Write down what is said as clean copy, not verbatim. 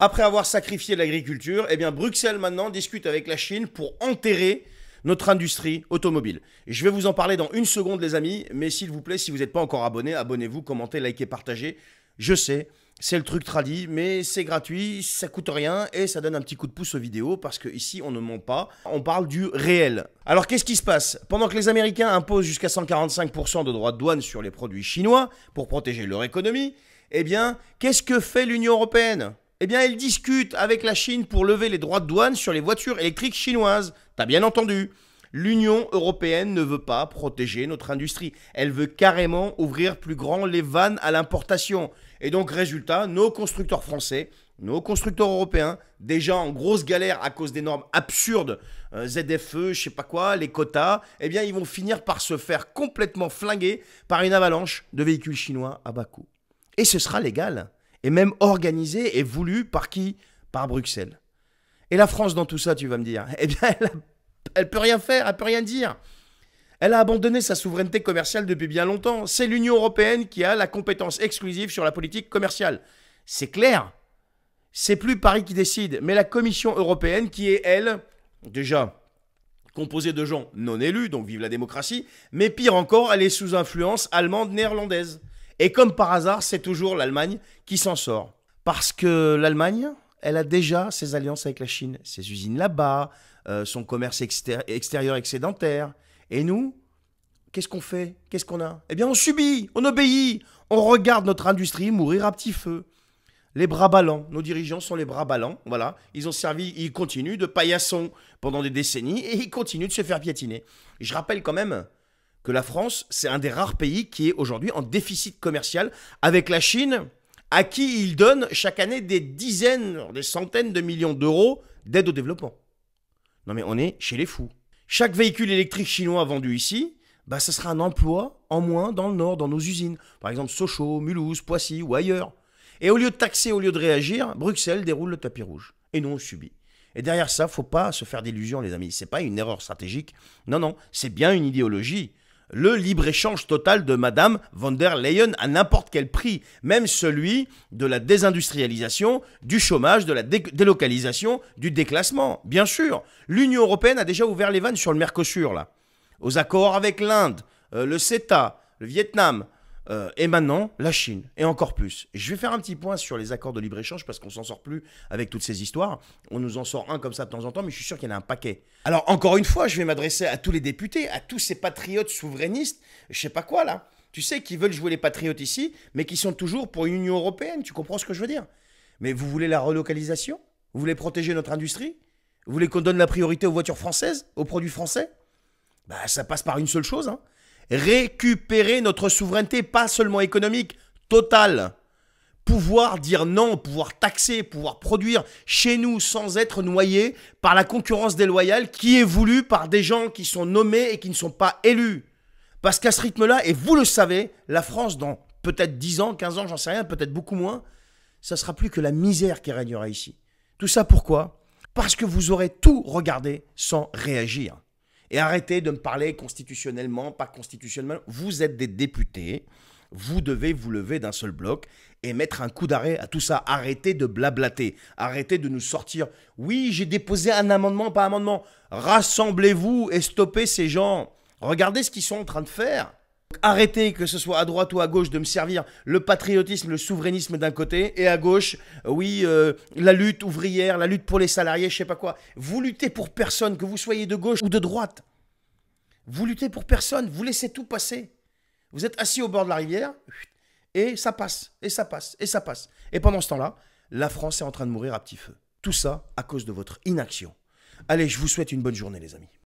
Après avoir sacrifié l'agriculture, eh bien Bruxelles maintenant discute avec la Chine pour enterrer notre industrie automobile. Et je vais vous en parler dans une seconde les amis, mais s'il vous plaît, si vous n'êtes pas encore abonné, abonnez-vous, commentez, likez, partagez. Je sais, c'est le truc tradit, mais c'est gratuit, ça coûte rien et ça donne un petit coup de pouce aux vidéos parce qu'ici on ne ment pas, on parle du réel. Alors qu'est-ce qui se passe? Pendant que les Américains imposent jusqu'à 145% de droits de douane sur les produits chinois pour protéger leur économie, eh bien, qu'est-ce que fait l'Union européenne? Eh bien, elle discute avec la Chine pour lever les droits de douane sur les voitures électriques chinoises. T'as bien entendu. L'Union européenne ne veut pas protéger notre industrie. Elle veut carrément ouvrir plus grand les vannes à l'importation. Et donc, résultat, nos constructeurs français, nos constructeurs européens, déjà en grosse galère à cause des normes absurdes, ZFE, je sais pas quoi, les quotas, eh bien, ils vont finir par se faire complètement flinguer par une avalanche de véhicules chinois à bas coût. Et ce sera légal. Et même organisé et voulu par qui? Par Bruxelles. Et la France dans tout ça, tu vas me dire? Eh bien, elle peut rien faire, elle peut rien dire. Elle a abandonné sa souveraineté commerciale depuis bien longtemps. C'est l'Union européenne qui a la compétence exclusive sur la politique commerciale. C'est clair. C'est plus Paris qui décide, mais la Commission européenne qui est, elle, déjà composée de gens non élus, donc vive la démocratie, mais pire encore, elle est sous influence allemande néerlandaise. Et comme par hasard, c'est toujours l'Allemagne qui s'en sort. Parce que l'Allemagne, elle a déjà ses alliances avec la Chine, ses usines là-bas, son commerce extérieur excédentaire. Et nous, qu'est-ce qu'on fait? Qu'est-ce qu'on a? Eh bien, on subit, on obéit, on regarde notre industrie mourir à petit feu. Les bras ballants, nos dirigeants sont les bras ballants, voilà. Ils ont servi, ils continuent de paillassons pendant des décennies et ils continuent de se faire piétiner. Et je rappelle quand même que la France, c'est un des rares pays qui est aujourd'hui en déficit commercial avec la Chine, à qui il donne chaque année des dizaines, des centaines de millions d'euros d'aide au développement. Non mais on est chez les fous. Chaque véhicule électrique chinois vendu ici, bah, ça sera un emploi en moins dans le Nord, dans nos usines. Par exemple Sochaux, Mulhouse, Poissy ou ailleurs. Et au lieu de taxer, au lieu de réagir, Bruxelles déroule le tapis rouge. Et nous, on subit. Et derrière ça, faut pas se faire d'illusions, les amis. C'est pas une erreur stratégique. Non, non, c'est bien une idéologie. Le libre-échange total de Madame von der Leyen à n'importe quel prix, même celui de la désindustrialisation, du chômage, de la délocalisation, du déclassement. Bien sûr, l'Union européenne a déjà ouvert les vannes sur le Mercosur, là, aux accords avec l'Inde, le CETA, le Vietnam, et maintenant la Chine, et encore plus. Et je vais faire un petit point sur les accords de libre-échange parce qu'on s'en sort plus avec toutes ces histoires. On nous en sort un comme ça de temps en temps, mais je suis sûr qu'il y en a un paquet. Alors encore une fois, je vais m'adresser à tous les députés, à tous ces patriotes souverainistes, je sais pas quoi là, tu sais, qui veulent jouer les patriotes ici, mais qui sont toujours pour une Union européenne, tu comprends ce que je veux dire? Mais vous voulez la relocalisation? Vous voulez protéger notre industrie? Vous voulez qu'on donne la priorité aux voitures françaises, aux produits français? Bah ça passe par une seule chose, hein. Récupérer notre souveraineté, pas seulement économique, totale. Pouvoir dire non, pouvoir taxer, pouvoir produire chez nous sans être noyé par la concurrence déloyale qui est voulue par des gens qui sont nommés et qui ne sont pas élus. Parce qu'à ce rythme-là, et vous le savez, la France, dans peut-être 10 ans, 15 ans, j'en sais rien, peut-être beaucoup moins, ça sera plus que la misère qui régnera ici. Tout ça pourquoi? Parce que vous aurez tout regardé sans réagir. Et arrêtez de me parler constitutionnellement, pas constitutionnellement. Vous êtes des députés, vous devez vous lever d'un seul bloc et mettre un coup d'arrêt à tout ça. Arrêtez de blablater, arrêtez de nous sortir. Oui, j'ai déposé un amendement, pas un amendement. Rassemblez-vous et stoppez ces gens. Regardez ce qu'ils sont en train de faire. Arrêtez, que ce soit à droite ou à gauche, de me servir le patriotisme, le souverainisme d'un côté, et à gauche, oui, la lutte ouvrière, la lutte pour les salariés, je sais pas quoi. Vous luttez pour personne, que vous soyez de gauche ou de droite. Vous luttez pour personne, vous laissez tout passer. Vous êtes assis au bord de la rivière, et ça passe, et ça passe, et ça passe. Et pendant ce temps-là, la France est en train de mourir à petit feu. Tout ça à cause de votre inaction. Allez, je vous souhaite une bonne journée, les amis.